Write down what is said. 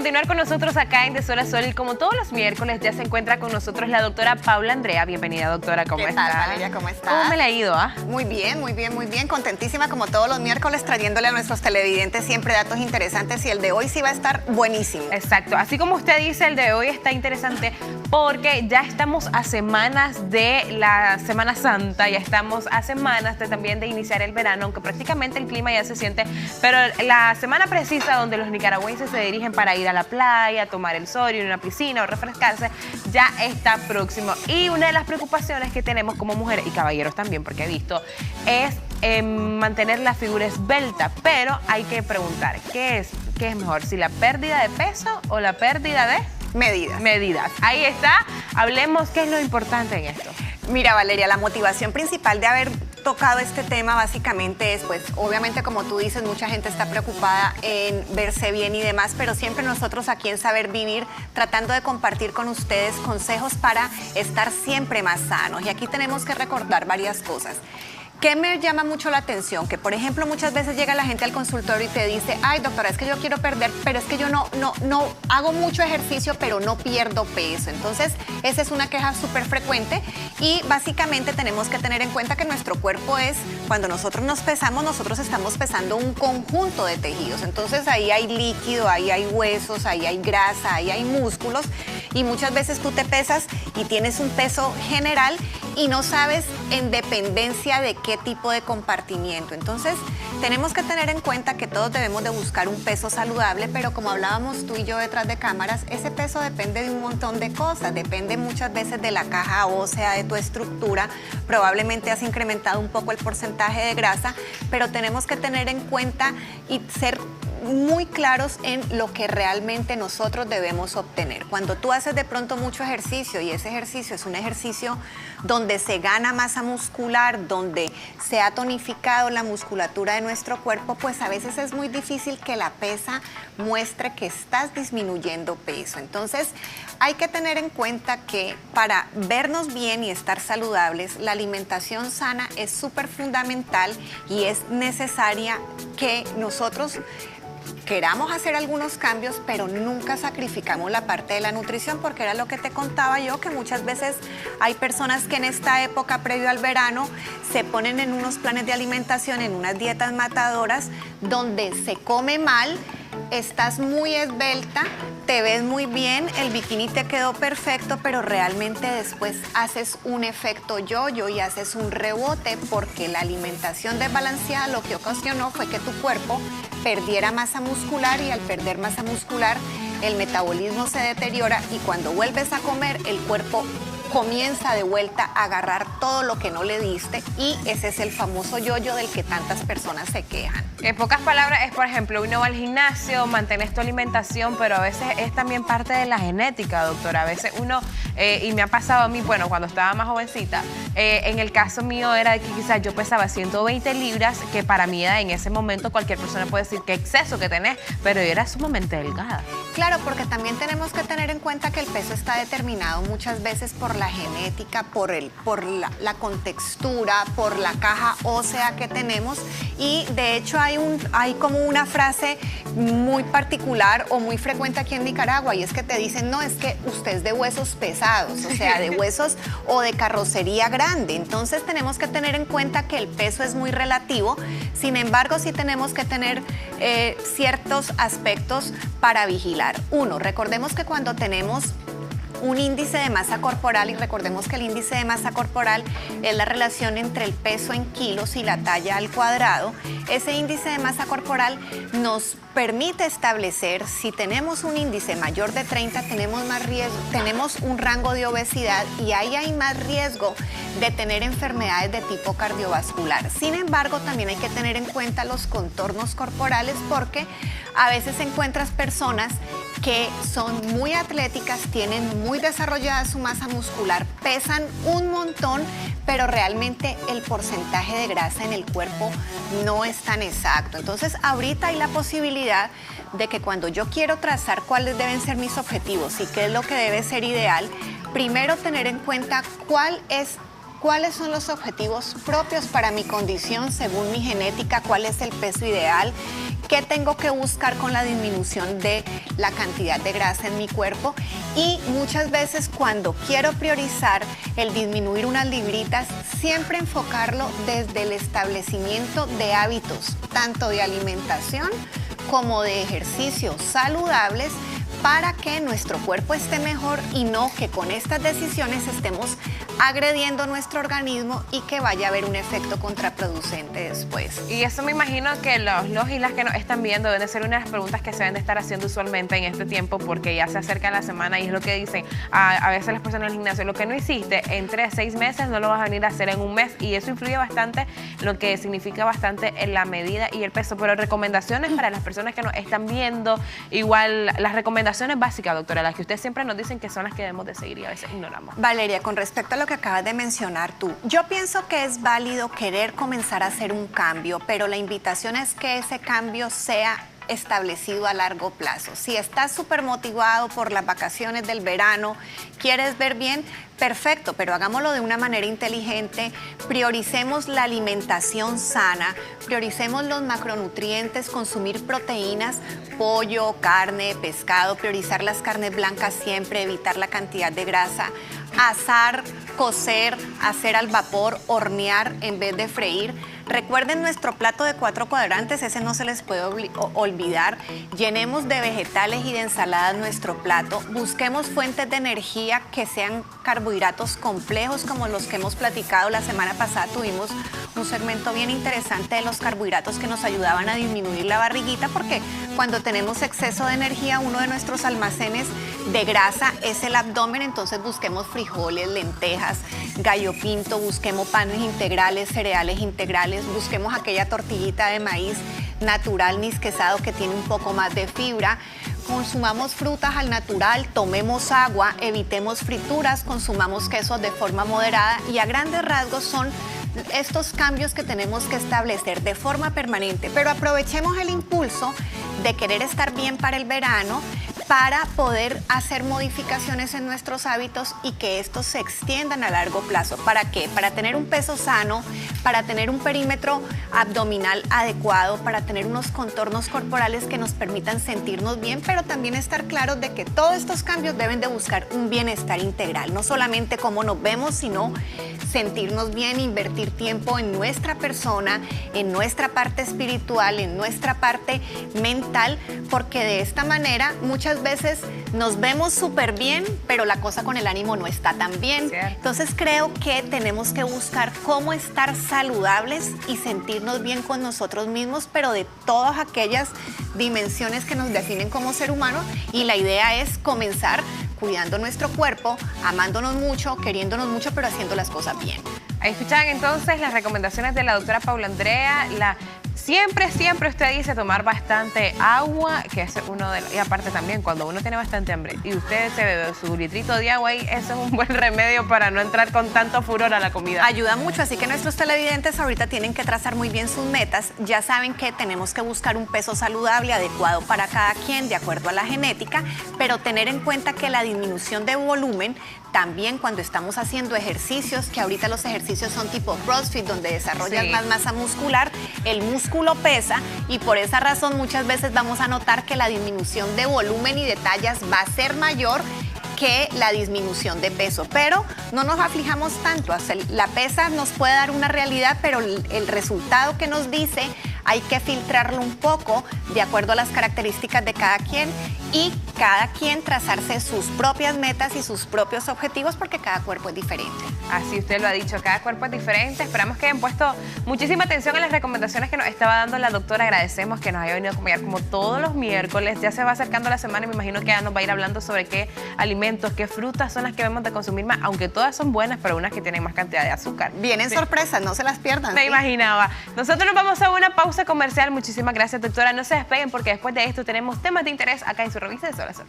continuar con nosotros acá en De Sol a Sol, y como todos los miércoles ya se encuentra con nosotros la doctora Paula Andrea. Bienvenida, doctora, ¿cómo está? ¿Qué tal, Valeria? ¿Cómo está? ¿Cómo me la ha ido, Muy bien, muy bien, muy bien. Contentísima como todos los miércoles, trayéndole a nuestros televidentes siempre datos interesantes, y el de hoy sí va a estar buenísimo. Exacto, así como usted dice, el de hoy está interesante porque ya estamos a semanas de la Semana Santa, ya estamos a semanas también de iniciar el verano, aunque prácticamente el clima ya se siente, pero la semana precisa donde los nicaragüenses se dirigen para ir a la playa, tomar el sol, ir a una piscina o refrescarse, ya está próximo. Y una de las preocupaciones que tenemos como mujeres y caballeros también, porque he visto, es mantener la figura esbelta, pero hay que preguntar, ¿qué es mejor? ¿Si la pérdida de peso o la pérdida de medidas? Ahí está, hablemos qué es lo importante en esto. Mira, Valeria, la motivación principal de haber tocado este tema básicamente es, pues, obviamente, como tú dices, mucha gente está preocupada en verse bien y demás, pero siempre nosotros aquí en Saber Vivir, tratando de compartir con ustedes consejos para estar siempre más sanos. Y aquí tenemos que recordar varias cosas. ¿Qué me llama mucho la atención? Que, por ejemplo, muchas veces llega la gente al consultorio y te dice, ay, doctora, es que yo quiero perder, pero es que yo no hago mucho ejercicio, pero no pierdo peso. Entonces, esa es una queja súper frecuente, y básicamente tenemos que tener en cuenta que nuestro cuerpo es, cuando nosotros nos pesamos, nosotros estamos pesando un conjunto de tejidos. Entonces, ahí hay líquido, ahí hay huesos, ahí hay grasa, ahí hay músculos, y muchas veces tú te pesas y tienes un peso general y no sabes en dependencia de qué tipo de compartimiento. Entonces, tenemos que tener en cuenta que todos debemos de buscar un peso saludable, pero como hablábamos tú y yo detrás de cámaras, ese peso depende de un montón de cosas, depende muchas veces de la caja ósea, de tu estructura, probablemente has incrementado un poco el porcentaje de grasa, pero tenemos que tener en cuenta y ser muy claros en lo que realmente nosotros debemos obtener. Cuando tú haces de pronto mucho ejercicio, y ese ejercicio es un ejercicio donde se gana masa muscular, donde se ha tonificado la musculatura de nuestro cuerpo, pues a veces es muy difícil que la pesa muestre que estás disminuyendo peso. Entonces, hay que tener en cuenta que para vernos bien y estar saludables, la alimentación sana es súper fundamental, y es necesaria que nosotros queramos hacer algunos cambios, pero nunca sacrificamos la parte de la nutrición, porque era lo que te contaba yo, que muchas veces hay personas que en esta época previo al verano se ponen en unos planes de alimentación, en unas dietas matadoras, donde se come mal, estás muy esbelta, te ves muy bien, el bikini te quedó perfecto, pero realmente después haces un efecto yo-yo y haces un rebote, porque la alimentación desbalanceada lo que ocasionó fue que tu cuerpo perdiera masa muscular, y al perder masa muscular el metabolismo se deteriora, y cuando vuelves a comer el cuerpo comienza de vuelta a agarrar todo lo que no le diste, y ese es el famoso yo-yo del que tantas personas se quejan. En pocas palabras es, por ejemplo, uno va al gimnasio, mantienes tu alimentación, pero a veces es también parte de la genética, doctora. A veces uno, y me ha pasado a mí, bueno, cuando estaba más jovencita, en el caso mío era que quizás yo pesaba 120 libras, que para mi edad en ese momento cualquier persona puede decir qué exceso que tenés, pero yo era sumamente delgada. Claro, porque también tenemos que tener en cuenta que el peso está determinado muchas veces por la genética, por la contextura, por la caja ósea que tenemos, y de hecho hay como una frase muy particular o muy frecuente aquí en Nicaragua, y es que te dicen, no, es que usted es de huesos pesados, o sea, de huesos o de carrocería grande. Entonces tenemos que tener en cuenta que el peso es muy relativo, sin embargo sí tenemos que tener ciertos aspectos para vigilar. Uno, recordemos que cuando tenemos un índice de masa corporal, y recordemos que el índice de masa corporal es la relación entre el peso en kilos y la talla al cuadrado, ese índice de masa corporal nos permite establecer si tenemos un índice mayor de 30, tenemos más riesgo, tenemos un rango de obesidad, y ahí hay más riesgo de tener enfermedades de tipo cardiovascular. Sin embargo, también hay que tener en cuenta los contornos corporales, porque a veces encuentras personas que son muy atléticas, tienen muy desarrollada su masa muscular, pesan un montón, pero realmente el porcentaje de grasa en el cuerpo no es tan exacto. Entonces, ahorita hay la posibilidad de que cuando yo quiero trazar cuáles deben ser mis objetivos y qué es lo que debe ser ideal, primero tener en cuenta cuál es cuáles son los objetivos propios para mi condición según mi genética, cuál es el peso ideal, qué tengo que buscar con la disminución de la cantidad de grasa en mi cuerpo. Y muchas veces cuando quiero priorizar el disminuir unas libritas, siempre enfocarlo desde el establecimiento de hábitos, tanto de alimentación como de ejercicios saludables, para que nuestro cuerpo esté mejor y no que con estas decisiones estemos agrediendo nuestro organismo y que vaya a haber un efecto contraproducente después. Y eso me imagino que los y las que nos están viendo deben de ser una de las preguntas que se deben de estar haciendo usualmente en este tiempo, porque ya se acerca la semana y es lo que dicen a veces las personas en el gimnasio: lo que no hiciste en 3 a 6 meses no lo vas a venir a hacer en un mes, y eso influye bastante, lo que significa bastante en la medida y el peso. Pero recomendaciones para las personas que nos están viendo, igual las recomendaciones básicas, doctora, las que ustedes siempre nos dicen que son las que debemos de seguir y a veces ignoramos. Valeria, con respecto a lo que acabas de mencionar tú, yo pienso que es válido querer comenzar a hacer un cambio, pero la invitación es que ese cambio sea establecido a largo plazo. Si estás súper motivado por las vacaciones del verano, quieres ver bien, perfecto, pero hagámoslo de una manera inteligente, prioricemos la alimentación sana, prioricemos los macronutrientes, consumir proteínas, pollo, carne, pescado, priorizar las carnes blancas siempre, evitar la cantidad de grasa, asar, cocer, hacer al vapor, hornear en vez de freír. Recuerden nuestro plato de 4 cuadrantes, ese no se les puede olvidar. Llenemos de vegetales y de ensaladas nuestro plato. Busquemos fuentes de energía que sean carbohidratos complejos, como los que hemos platicado. La semana pasada tuvimos un segmento bien interesante de los carbohidratos que nos ayudaban a disminuir la barriguita, porque cuando tenemos exceso de energía, uno de nuestros almacenes de grasa es el abdomen. Entonces busquemos frijoles, lentejas, gallo pinto, busquemos panes integrales, cereales integrales, busquemos aquella tortillita de maíz natural nisquesado que tiene un poco más de fibra. Consumamos frutas al natural, tomemos agua, evitemos frituras, consumamos quesos de forma moderada, y a grandes rasgos son estos cambios que tenemos que establecer de forma permanente. Pero aprovechemos el impulso de querer estar bien para el verano, para poder hacer modificaciones en nuestros hábitos y que estos se extiendan a largo plazo. ¿Para qué? Para tener un peso sano, para tener un perímetro abdominal adecuado, para tener unos contornos corporales que nos permitan sentirnos bien, pero también estar claros de que todos estos cambios deben de buscar un bienestar integral, no solamente cómo nos vemos, sino sentirnos bien, invertir tiempo en nuestra persona, en nuestra parte espiritual, en nuestra parte mental, porque de esta manera muchas veces nos vemos súper bien, pero la cosa con el ánimo no está tan bien. Cierto. Entonces creo que tenemos que buscar cómo estar saludables y sentirnos bien con nosotros mismos, pero de todas aquellas dimensiones que nos definen como ser humano, y la idea es comenzar cuidando nuestro cuerpo, amándonos mucho, queriéndonos mucho, pero haciendo las cosas bien. Ahí escuchan entonces las recomendaciones de la doctora Paula Andrea. Siempre usted dice tomar bastante agua, que es uno de los... Y aparte también, cuando uno tiene bastante hambre y usted se bebe su litrito de agua, ahí, eso es un buen remedio para no entrar con tanto furor a la comida. Ayuda mucho, así que nuestros televidentes ahorita tienen que trazar muy bien sus metas. Ya saben que tenemos que buscar un peso saludable, adecuado para cada quien, de acuerdo a la genética, pero tener en cuenta que la disminución de volumen, también cuando estamos haciendo ejercicios, que ahorita los ejercicios son tipo CrossFit, donde desarrollas más masa muscular, el músculo pesa, y por esa razón muchas veces vamos a notar que la disminución de volumen y de tallas va a ser mayor que la disminución de peso, pero no nos aflijamos tanto. La pesa nos puede dar una realidad, pero el resultado que nos dice hay que filtrarlo un poco de acuerdo a las características de cada quien, y cada quien trazarse sus propias metas y sus propios objetivos, porque cada cuerpo es diferente. Así usted lo ha dicho, cada cuerpo es diferente. Esperamos que hayan puesto muchísima atención a las recomendaciones que nos estaba dando la doctora. Agradecemos que nos haya venido a acompañar como todos los miércoles. Ya se va acercando la semana y me imagino que ya nos va a ir hablando sobre qué alimentos, qué frutas son las que debemos de consumir más, aunque todas son buenas, pero unas que tienen más cantidad de azúcar. Vienen sorpresas, no se las pierdan. Me imaginaba. Nosotros nos vamos a una pausa comercial. Muchísimas gracias, doctora. No se despeguen, porque después de esto tenemos temas de interés acá en su revista de Sol a Sol.